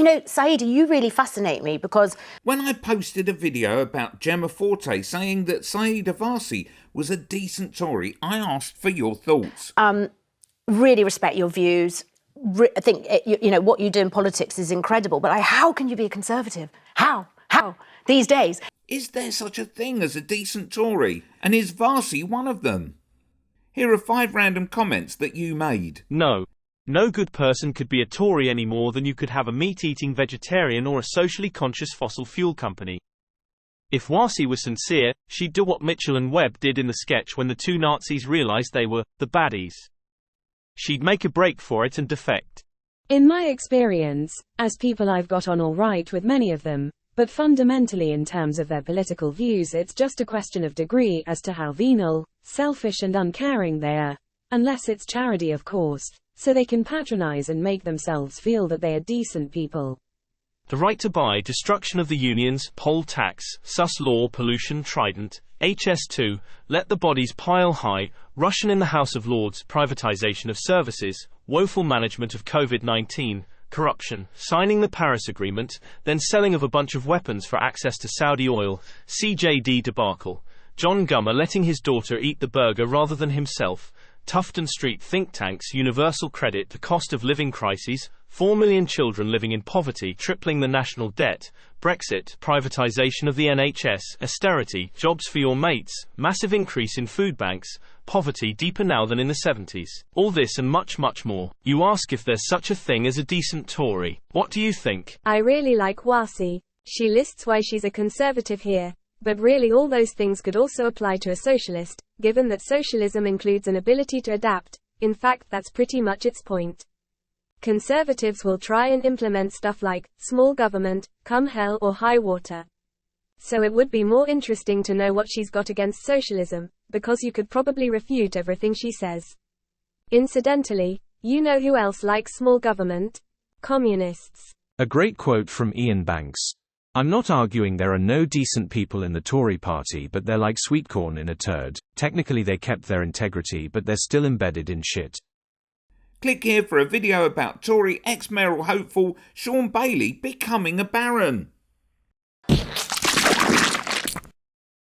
Sayeeda, you really fascinate me because... When I posted a video about Gemma Forte saying that Sayeeda Warsi was a decent Tory, I asked for your thoughts. Really respect your views. I think, what you do in politics is incredible, but how can you be a Conservative? How? These days? Is there such a thing as a decent Tory? And is Warsi one of them? Here are 5 random comments that you made. No. No good person could be a Tory any more than you could have a meat-eating vegetarian or a socially conscious fossil fuel company. If Warsi was sincere, she'd do what Mitchell and Webb did in the sketch when the 2 Nazis realised they were the baddies. She'd make a break for it and defect. In my experience, as people, I've got on all right with many of them, but fundamentally in terms of their political views it's just a question of degree as to how venal, selfish and uncaring they are. Unless it's charity, of course, so they can patronise and make themselves feel that they are decent people. The right to buy, destruction of the unions, poll tax, sus law, pollution, Trident, HS2, let the bodies pile high, Russian in the House of Lords, privatisation of services, woeful management of COVID-19, corruption, signing the Paris Agreement, then selling of a bunch of weapons for access to Saudi oil, CJD debacle, John Gummer letting his daughter eat the burger rather than himself, Tufton Street think tanks, universal credit, the cost of living crises, 4 million children living in poverty, tripling the national debt, Brexit, privatisation of the NHS, austerity, jobs for your mates, massive increase in food banks, poverty deeper now than in the 70s. All this and much, much more. You ask if there's such a thing as a decent Tory. What do you think? I really like Warsi. She lists why she's a Conservative here. But really all those things could also apply to a socialist, given that socialism includes an ability to adapt. In fact, that's pretty much its point. Conservatives will try and implement stuff like small government, come hell or high water. So it would be more interesting to know what she's got against socialism, because you could probably refute everything she says. Incidentally, you know who else likes small government? Communists. A great quote from Ian Banks. I'm not arguing there are no decent people in the Tory party, but they're like sweet corn in a turd. Technically they kept their integrity, but they're still embedded in shit. Click here for a video about Tory ex-mayoral hopeful Sean Bailey becoming a baron.